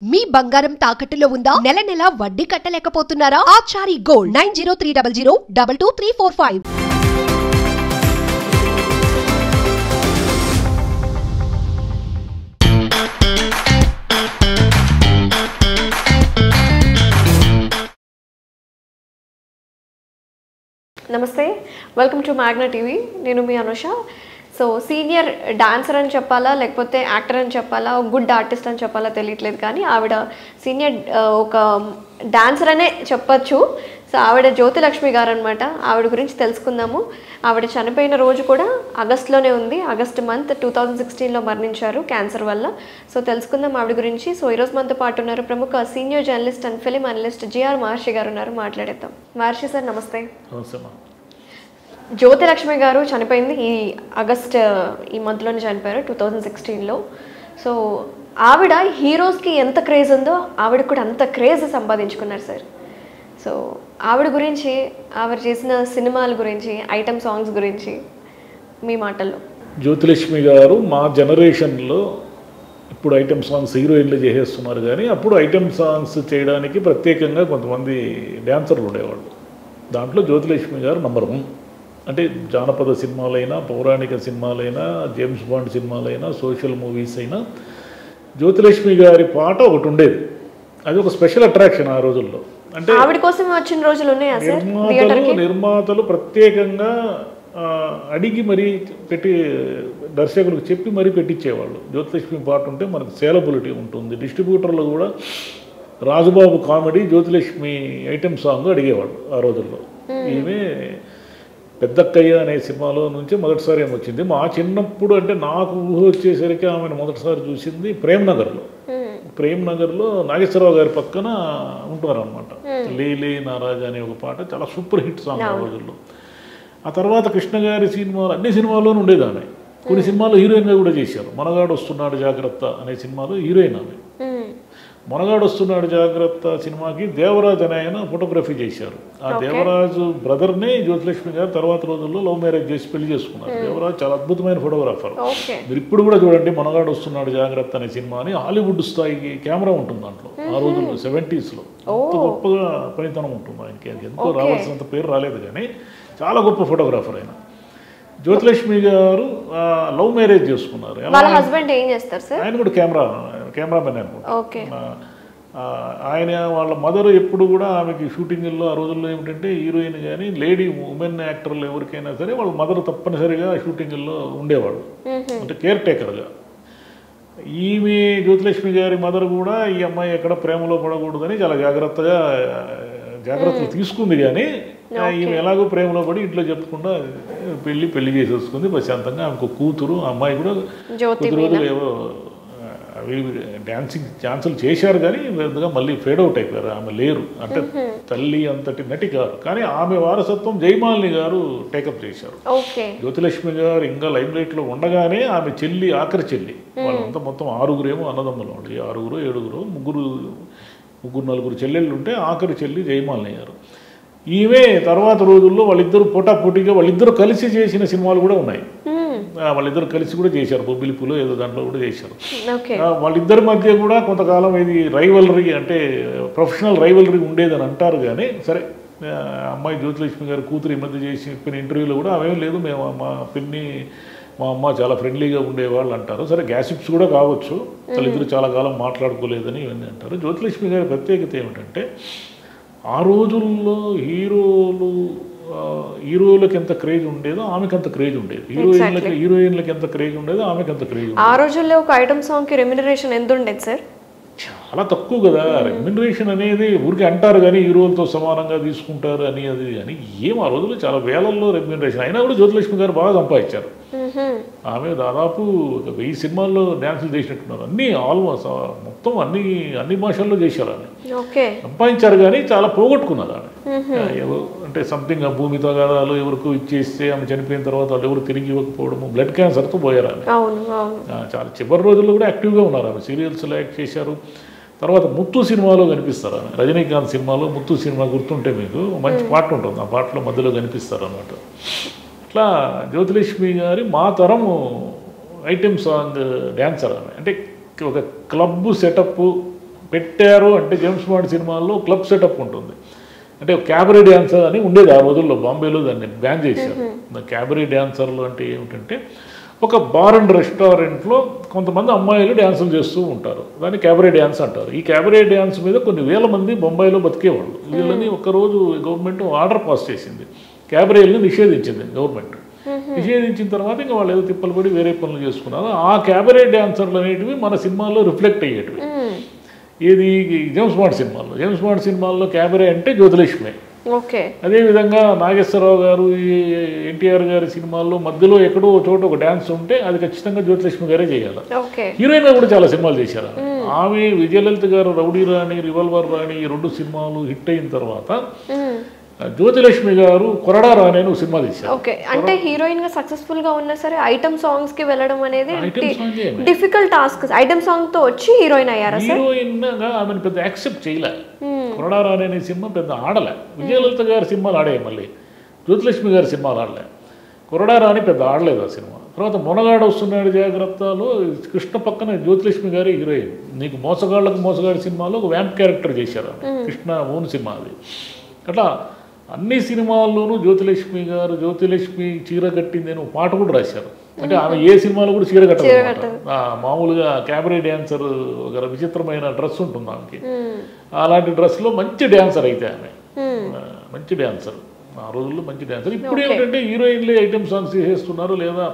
మీ బంగారం తాకట్టులో ఉందా? నెల నెల వడ్డీ కట్టలేకపోతున్నారా? ఆచారి గోల్డ్ 9030022345. నమస్తే, వెల్కమ్ టు మ్యాగ్నా టీవీ. నేను మీ అనుష. సో సీనియర్ డాన్సర్ అని చెప్పాలా లేకపోతే యాక్టర్ అని చెప్పాలా, గుడ్ ఆర్టిస్ట్ అని చెప్పాలా తెలియట్లేదు, కానీ ఆవిడ సీనియర్ ఒక డాన్సర్ అనే చెప్పచ్చు. సో ఆవిడ జ్యోతిలక్ష్మి గారు అనమాట. ఆవిడ గురించి తెలుసుకుందాము. ఆవిడ చనిపోయిన రోజు కూడా ఆగస్టులోనే ఉంది. ఆగస్ట్ మంత్ 2016లో మరణించారు క్యాన్సర్ వల్ల. సో తెలుసుకుందాం ఆవిడ గురించి. సో ఈరోజు మనతో పాటు ఉన్నారు ప్రముఖ senior journalist and film analyst G R Maharshi గారు ఉన్నారు. మాట్లాడేద్దాం. మహర్షి సార్ నమస్తే. జ్యోతిలక్ష్మి గారు చనిపోయింది ఈ మంత్లోనే చనిపోయారు 2016లో. సో ఆవిడ హీరోస్కి ఎంత క్రేజ్ ఉందో ఆవిడ కూడా అంత క్రేజ్ సంపాదించుకున్నారు సార్. సో ఆవిడ గురించి, ఆవిడ చేసిన సినిమాల గురించి, ఐటమ్ సాంగ్స్ గురించి మీ మాటల్లో. జ్యోతిలక్ష్మి గారు మా జనరేషన్లో ఇప్పుడు ఐటమ్ సాంగ్స్ హీరోయిన్లు చేసేస్తున్నారు, కానీ అప్పుడు ఐటమ్ సాంగ్స్ చేయడానికి ప్రత్యేకంగా కొంతమంది డ్యాన్సర్లు ఉండేవాళ్ళు. దాంట్లో జ్యోతిలక్ష్మి గారు నంబర్ 1. అంటే జానపద సినిమాలైనా, పౌరాణిక సినిమాలైనా, జేమ్స్ బాండ్ సినిమాలైనా, సోషల్ మూవీస్ అయినా జ్యోతిలక్ష్మి గారి పాట ఒకటి ఉండేది. అది ఒక స్పెషల్ అట్రాక్షన్ ఆ రోజుల్లో. అంటే ఆవిడ కోసం వచ్చిన రోజులు ఉన్నాయా సార్? నిర్మాతలు ప్రత్యేకంగా అడిగి మరీ పెట్టి, దర్శకులకు చెప్పి మరీ పెట్టించేవాళ్ళు. జ్యోతిలక్ష్మి పాట ఉంటే మనకు సేలబిలిటీ ఉంటుంది. డిస్ట్రిబ్యూటర్లు కూడా Rajubabu comedy, Jyothilakshmi item song అడిగేవాళ్ళు ఆ రోజుల్లో. ఈమె పెద్దక్కయ్య అనే సినిమాలో నుంచి మొదటిసారి ఏమి వచ్చింది. మా చిన్నప్పుడు అంటే నాకు ఊహ వచ్చేసరికి ఆమెను మొదటిసారి చూసింది ప్రేమ్నగర్లో. ప్రేమ్నగర్లో నాగేశ్వరరావు గారి పక్కన ఉంటున్నారనమాట. లేలే నారాజా అనే ఒక పాట చాలా సూపర్ హిట్ సాంగ్ ఆ రోజుల్లో. ఆ తర్వాత కృష్ణ గారి సినిమాలు, అన్ని సినిమాల్లోనూ ఉండేది ఆమె. కొన్ని సినిమాల్లో హీరోయిన్గా కూడా చేశారు. మనగాడు వస్తున్నాడు జాగ్రత్త అనే సినిమాలో హీరోయిన్ ఆమె. మనగాడు వస్తున్నాడు జాగ్రత్త సినిమాకి దేవరాజ్ అనే ఆయన ఫోటోగ్రఫీ చేశారు. ఆ దేవరాజు బ్రదర్నే జ్యోతిలక్ష్మి గారు తర్వాత రోజుల్లో లవ్ మ్యారేజ్ చేసి పెళ్లి చేసుకున్నారు. దేవరాజ్ చాలా అద్భుతమైన ఫోటోగ్రాఫర్. మీరు ఇప్పుడు కూడా చూడండి, మనగాడు వస్తున్నాడు జాగ్రత్త అనే సినిమాని హాలీవుడ్ స్థాయికి కెమెరా ఉంటుంది దాంట్లో. ఆ రోజుల్లో 70sలో అంత గొప్పగా పనితనం ఉంటుంది ఆయనకి. ఎంతో రావాల్సినంత పేరు రాలేదు, కానీ చాలా గొప్ప ఫోటోగ్రాఫర్ ఆయన. జ్యోతిలక్ష్మి గారు లవ్ మ్యారేజ్ చేసుకున్నారు. ఆయన కూడా కెమెరామెన్ అనుకుంటా. ఆయన వాళ్ళ మదర్ ఎప్పుడు కూడా ఆమెకి షూటింగ్లో ఆ రోజుల్లో ఏమిటంటే హీరోయిన్ కానీ లేడీ ఉమెన్ యాక్టర్లు ఎవరికైనా సరే వాళ్ళ మదర్ తప్పనిసరిగా షూటింగ్లో ఉండేవాళ్ళు, అంటే కేర్ టేకర్గా. ఈమె జ్యోతిలక్ష్మి గారి మదర్ కూడా ఈ అమ్మాయి ఎక్కడ ప్రేమలో పడకూడదని చాలా జాగ్రత్తలు తీసుకుంది, కానీ ఈమె ఎలాగో ప్రేమలో పడి ఇంట్లో చెప్పకుండా పెళ్లి చేసేసుకుంది ప్రశాంతంగా. ఆమెకు కూతురు, అమ్మాయి కూడా కొద్ది రోజులు ఏవో అవి డాన్సింగ్ చేశారు, కానీ పెద్దగా మళ్ళీ ఫేడ్ అవుట్ అయిపోయారు. ఆమె లేరు, అంటే తల్లి అంతటి నటి కాదు, కానీ ఆమె వారసత్వం జయమాలిని గారు టేకప్ చేశారు. జ్యోతిలక్ష్మి గారు ఇంకా లైమ్ లైట్లో ఉండగానే ఆమె చెల్లి, ఆఖరి చెల్లి, వాళ్ళంతా మొత్తం 6 అన్నదమ్ములు ఉండి, 6, 7, 3, 4 చెల్లెళ్ళు ఉంటే ఆఖరి చెల్లి జయమాలిని గారు. ఈమె తర్వాత రోజుల్లో వాళ్ళిద్దరూ పోటాపోటీగా వాళ్ళిద్దరూ కలిసి చేసిన సినిమాలు కూడా ఉన్నాయి. వాళ్ళిద్దరు కలిసి కూడా చేశారు. బొబ్బిలిపులో ఏదో దాంట్లో కూడా చేశారు. వాళ్ళిద్దరి మధ్య కూడా కొంతకాలం ఇది రైవలరీ, అంటే ప్రొఫెషనల్ రైవలరీ ఉండేదని అంటారు, కానీ సరే అమ్మాయి జ్యోతిలక్ష్మి గారి కూతురు ఈ మధ్య చెప్పిన ఇంటర్వ్యూలో కూడా అవేం లేదు, మేము మా పిన్ని మా అమ్మ చాలా ఫ్రెండ్లీగా ఉండేవాళ్ళు అంటారు. సరే గ్యాసిప్స్ కూడా కావచ్చు, వాళ్ళిద్దరు చాలా కాలం మాట్లాడుకోలేదని ఇవన్నీ అంటారు. జ్యోతిలక్ష్మి గారి ప్రత్యేకత ఏమిటంటే ఆ రోజుల్లో హీరోలకు ఎంత క్రేజ్ ఉండేదో ఆమెకు అంత క్రేజ్ ఉండేది, హీరోయిన్లకి ఎంత క్రేజ్ ఉండేదో ఆమెకు అంత క్రేజ్ ఉండేది. ఆ రోజుల్లో ఒక ఐటమ్ సాంగ్ కి రెమ్యునరేషన్ ఎంత ఉండేది సార్? చాలా తక్కువ కదా. రెమ్యునరేషన్ అనేది ఊరికి అంటారు, కానీ హీరోలతో సమానంగా తీసుకుంటారు అని అది అని ఏం ఆ రోజుల్లో చాలా వేలల్లో రెమ్యునరేషన్. అయినా కూడా జ్యోతిలక్ష్మి గారు బాగా సంపాదించారు. ఆమె దాదాపు 1000 సినిమాల్లో డ్యాన్సులు చేసినట్టున్నారు. అన్నీ ఆల్మోస్ట్ మొత్తం అన్ని భాషల్లో చేశారు. ఆమె సంపాదించారు, కానీ చాలా పోగొట్టుకున్నారు ఆమె. అంటే సంథింగ్ ఆ భూమి తగాదాలు ఎవరికి ఇచ్చేస్తే ఆమె చనిపోయిన తర్వాత వాళ్ళు ఎవరు తిరిగి ఇవ్వకపోవడము, బ్లడ్ క్యాన్సర్తో పోయారు ఆమె. చాలా చివరి రోజుల్లో కూడా యాక్టివ్గా ఉన్నారు ఆమె. సీరియల్స్లో యాక్ట్ చేశారు. తర్వాత ముత్తు సినిమాలో కనిపిస్తారు ఆమె. రజనీకాంత్ సినిమాలో ముత్తు సినిమా గుర్తుంటే మీకు మంచి పాట ఉంటుంది, ఆ పాటలో మధ్యలో కనిపిస్తారు అన్నమాట. అట్లా జ్యోతిలక్ష్మి గారి మా తరము ఐటెమ్ సాంగ్ డ్యాన్సర్ ఆమె. అంటే ఒక క్లబ్ సెటప్ పెట్టారు అంటే జేమ్స్ బాండ్ సినిమాల్లో క్లబ్ సెటప్ ఉంటుంది. అంటే క్యాబరే డ్యాన్సర్ అని ఉండేది ఆ రోజుల్లో, బాంబేలో దాన్ని బ్యాన్ చేశారు. క్యాబరే డ్యాన్సర్లు అంటే ఏమిటంటే ఒక బార్ అండ్ రెస్టారెంట్లో కొంతమంది అమ్మాయిలు డ్యాన్సులు చేస్తూ ఉంటారు, దాన్ని క్యాబరే డ్యాన్స్ అంటారు. ఈ క్యాబరే డ్యాన్స్ మీద కొన్ని వేల మంది బొంబాయిలో బతికేవాళ్ళు. వీళ్ళని ఒకరోజు గవర్నమెంట్ ఆర్డర్ పాస్ చేసింది, క్యాబరేల్ని నిషేధించింది గవర్నమెంట్. నిషేధించిన తర్వాత ఇంకా వాళ్ళు ఏదో తిప్పలు పడి వేరే పనులు చేసుకున్నారు. ఆ క్యాబరే డ్యాన్సర్లు అనేటివి మన సినిమాల్లో రిఫ్లెక్ట్ అయ్యేటివి. ఏది జేమ్స్ బాండ్ సినిమాల్లో క్యాబరే అంటే జ్యోతిలక్ష్మి. ఓకే. అదేవిధంగా నాగేశ్వరరావు గారు ఈ ఎన్టీఆర్ గారి సినిమాల్లో మధ్యలో ఎక్కడో చోట ఒక డ్యాన్స్ ఉంటే అది ఖచ్చితంగా జ్యోతిలక్ష్మి గారే చేయాలి. హీరోయిన్గా కూడా చాలా సినిమాలు చేశారు ఆమె. విజయలలిత గారు రౌడీ రాణి, రివాల్వర్ రాణి ఈ 2 సినిమాలు హిట్ అయిన తర్వాత జ్యోతిలక్ష్మి గారు కొరడా రాణి అని ఒక సినిమా తీశారు. ఓకే. అంటే హీరోయిన్ గా సక్సెస్ఫుల్ గా ఉన్నా సరే ఐటమ్ సాంగ్స్ కి వెళ్ళడం అనేది డిఫికల్ట్ టాస్క్. ఐటమ్ సాంగ్ తో వచ్చి హీరోయిన్ అయ్యారా? హీరోయిన్ గా ఆమెను పెద్ద యాక్సెప్ట్ చేయలే. కొరడా రాణి అనే సినిమా పెద్ద ఆడలే. విజయలలిత గారి సినిమాలు ఆడాయి, మళ్ళీ జ్యోతిలక్ష్మి గారి సినిమాలు ఆడలే. కొరడా రాణి పెద్ద ఆడలేదు ఆ సినిమా. తర్వాత మొనగాడు వస్తున్నాడు జాగ్రత్తలో కృష్ణ పక్కన జ్యోతిలక్ష్మి గారి హీరోయిన్. నీకు మోసగాడి సినిమాలో ఒక వ్యాంప్ క్యారెక్టర్ చేశారు, కృష్ణ ఓన్ సినిమా అది. అట్లా అన్ని సినిమాల్లోనూ జ్యోతిలక్ష్మి చీర కట్టింది అని ఒక పాట కూడా రాశారు. అంటే ఆమె ఏ సినిమాలో కూడా చీర కట్టదు. మామూలుగా క్యాబరే డ్యాన్సర్ ఒక విచిత్రమైన డ్రెస్ ఉంటుంది ఆమెకి. అలాంటి డ్రెస్లో మంచి డ్యాన్సర్ అయితే ఆమె, మంచి డ్యాన్సర్ ఆ రోజుల్లో, మంచి డ్యాన్సర్. ఇప్పుడు ఏమిటంటే హీరోయిన్లే ఐటెం సాంగ్స్ చేసేస్తున్నారు, లేదా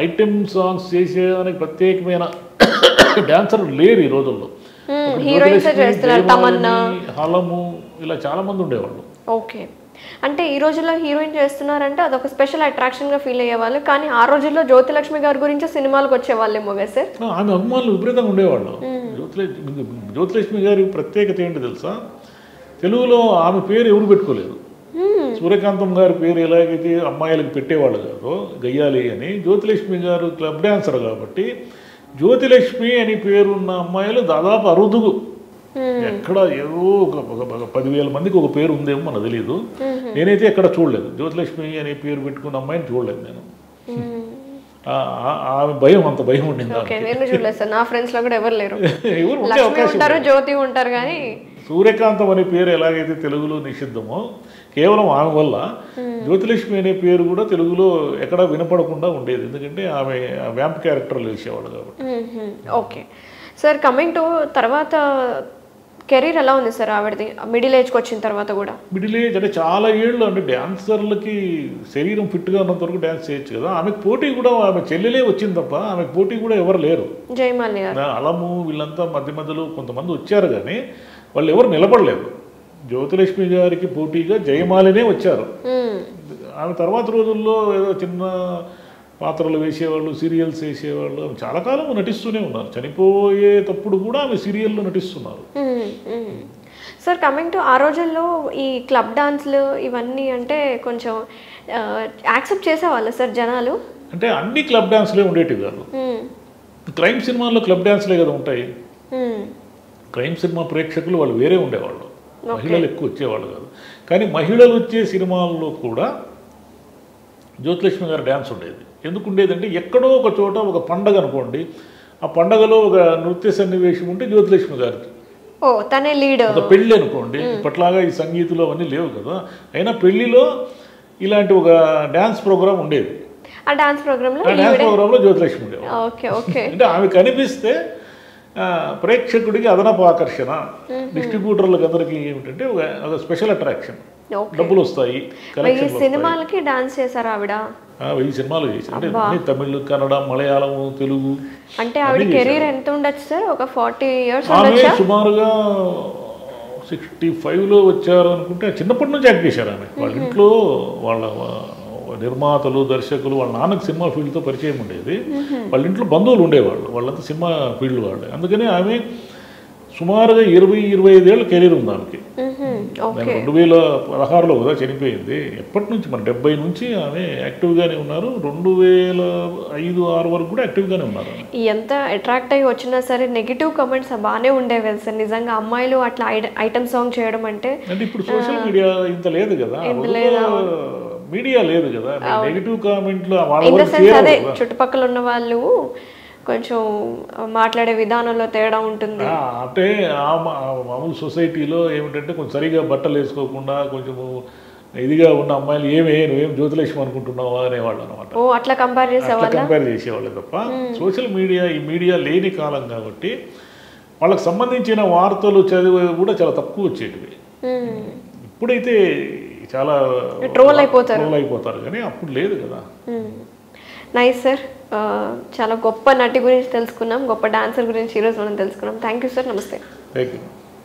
ఐటెం సాంగ్స్ చేసేదానికి ప్రత్యేకమైన డాన్సర్ లేరు ఈ రోజుల్లో. హలము ఇలా చాలా మంది ఉండేవాళ్ళు. ఓకే. అంటే ఈ రోజుల్లో హీరోయిన్ చేస్తున్నారంటే అదొక స్పెషల్ అట్రాక్షన్గా ఫీల్ అయ్యేవాళ్ళు, కానీ ఆ రోజుల్లో జ్యోతిలక్ష్మి గారి గురించి సినిమాలకు వచ్చేవాళ్ళేమో కదా సార్? ఆమె అభిమానులు విపరీతంగా ఉండేవాళ్ళు. జ్యోతిలక్ష్మి గారి ప్రత్యేకత ఏంటి తెలుసా? తెలుగులో ఆమె పేరు ఎవరు పెట్టుకోలేదు. సూర్యకాంతం గారి పేరు ఎలాగైతే అమ్మాయిలకు పెట్టేవాళ్ళు కాదు గయ్యాలి అని, జ్యోతిలక్ష్మి గారు క్లబ్ డాన్సర్ కాబట్టి జ్యోతిలక్ష్మి అని పేరున్న అమ్మాయిలు దాదాపు అరుదుగు. ఎక్కడ ఏదో ఒక 10,000 మందికి ఒక పేరు ఉందేమో మనకు తెలియదు. నేనైతే ఎక్కడ చూడలేదు, జ్యోతిలక్ష్మి అనే పేరు పెట్టుకున్న అమ్మాయిని చూడలేదు నేను. ఆమె భయం, అంత భయం ఉండింది. జ్యోతి ఉంటారు కానీ సూర్యకాంతం అనే పేరు ఎలాగైతే తెలుగులో నిషిద్ధమో కేవలం ఆమె వల్ల జ్యోతిలక్ష్మి అనే పేరు కూడా తెలుగులో ఎక్కడా వినపడకుండా ఉండేది, ఎందుకంటే ఆమె వ్యాంప్ క్యారెక్టర్లు వేసేవాళ్ళు కాబట్టి. ఓకే సార్, కమింగ్ టు తర్వాత కెరీర్ ఎలా ఉంది సార్ ఆవిడది మిడిల్ ఏజ్కి వచ్చిన తర్వాత కూడా? మిడిల్ ఏజ్ అంటే చాలా ఏళ్ళు, అంటే డ్యాన్సర్లకి శరీరం ఫిట్గా ఉన్నంత వరకు డ్యాన్స్ చేయొచ్చు కదా. ఆమెకు పోటీ కూడా ఆమె చెల్లెలే వచ్చింది తప్ప ఆమెకు పోటీ కూడా ఎవరు లేరు. జయమాలి అలము వీళ్ళంతా మధ్యలో కొంతమంది వచ్చారు కానీ వాళ్ళు ఎవరు నిలబడలేదు. జ్యోతిలక్ష్మి గారికి పోటీగా జయమాలినే వచ్చారు. ఆమె తర్వాత రోజుల్లో ఏదో చిన్న పాత్రలు వేసేవాళ్ళు, సీరియల్స్ వేసేవాళ్ళు, చాలా కాలం నటిస్తూనే ఉన్నారు. చనిపోయేటప్పుడు కూడా ఆమె సీరియల్లో నటిస్తున్నారు. సార్, కమింగ్ టు ఆ రోజుల్లో ఈ క్లబ్ డాన్స్లు ఇవన్నీ అంటే కొంచెం యాక్సెప్ట్ చేసేవాళ్ళు సార్ జనాలు? అంటే అన్ని క్లబ్ డాన్స్లే ఉండేటివి కాదు. క్రైమ్ సినిమాల్లో క్లబ్ డాన్స్లే కదా ఉంటాయి. క్రైమ్ సినిమా ప్రేక్షకులు వాళ్ళు వేరే ఉండేవాళ్ళు, మహిళలు ఎక్కువ వచ్చేవాళ్ళు కాదు. కానీ మహిళలు వచ్చే సినిమాల్లో కూడా జ్యోతిలక్ష్మి గారి డ్యాన్స్ ఉండేది. ఎందుకు ఉండేదంటే ఎక్కడో ఒక చోట ఒక పండగ అనుకోండి, ఆ పండగలో ఒక నృత్య సన్నివేశం ఉంటే జ్యోతిలక్ష్మి గారికి తనే లీడ్. ఒక పెళ్ళి అనుకోండి, ఇప్పట్లాగా ఈ సంగీతంలో అవన్నీ లేవు కదా, అయినా పెళ్లిలో ఇలాంటి ఒక డ్యాన్స్ ప్రోగ్రామ్ ఉండేది. ఆ డ్యాన్స్ ప్రోగ్రాంలో జ్యోతిలక్ష్మి ఉండేది. అంటే ఆమె కనిపిస్తే ప్రేక్షకుడికి అదనపు ఆకర్షణ, డిస్ట్రిబ్యూటర్లకు అందరికీ ఏమిటంటే ఒక స్పెషల్ అట్రాక్షన్, డబ్బులు వస్తాయి. సినిమాలకి డాన్స్ చేశారు ఆవిడ? 1000 సినిమాలు చేశారు. అంటే తమిళ్, కన్నడ, మలయాళం, తెలుగు. అంటే ఆవిడ కెరీర్ ఎంత ఉండొచ్చు సార్? ఒక 40 years సుమారుగా 65లో వచ్చారు అనుకుంటే. చిన్నప్పటి నుంచి యాక్ట్ చేశారు ఆమె. వాళ్ళ ఇంట్లో వాళ్ళ నిర్మాతలు, దర్శకులు, వాళ్ళ నాన్నకు సినిమా ఫీల్డ్తో పరిచయం ఉండేది. వాళ్ళ ఇంట్లో బంధువులు ఉండేవాళ్ళు, వాళ్ళంతా సినిమా ఫీల్డ్ వాళ్ళే. అందుకని ఆమె సుమారుగా 20-25 ఏళ్ళ కెరీర్ ఉంది ఆమెకి. 2016లో కదా చనిపోయింది. ఎప్పటి నుంచి మన 70 నుంచి ఆమె యాక్టివ్గానే ఉన్నారు. 2005-6 వరకు కూడా యాక్టివ్గానే ఉన్నారు. ఎంత అట్రాక్ట్ అయ్యి వచ్చినా సరే నెగిటివ్ కామెంట్స్ బాగానే ఉండేవి సార్. నిజంగా అమ్మాయిలు అట్లా ఐటమ్ సాంగ్ చేయడం అంటే ఇప్పుడు సోషల్ మీడియా ఇంత లేదు కదా, మీడియా లేదు కదా, నెగిటివ్ కామెంట్లు అదే చుట్టుపక్కల ఉన్న వాళ్ళు కొంచెం మాట్లాడే విధానంలో తేడా ఉంటుంది. అంటే మామూలు సొసైటీలో ఏమిటంటే కొంచెం సరిగా బట్టలు వేసుకోకుండా కొంచెము ఇదిగా ఉన్న అమ్మాయిలు నువ్వేం జ్యోతిలక్ష్మి అనుకుంటున్నావా అనేవాళ్ళు అనమాట. ఓ అట్లా కంపేర్ చేసేవాళ్ళు తప్ప సోషల్ మీడియా ఈ మీడియా లేని కాలం కాబట్టి వాళ్ళకి సంబంధించిన వార్తలు చదివి కూడా చాలా తక్కువ వచ్చేటివి. ఇప్పుడైతే చాలా ట్రోల్ అయిపోతారు కానీ అప్పుడు లేదు కదా. నైస్ సార్, చాలా గొప్ప నటి గురించి తెలుసుకున్నాం, గొప్ప డాన్సర్ గురించి ఈరోజు మనం తెలుసుకున్నాం. థ్యాంక్ యూ సార్, నమస్తే. Thank you.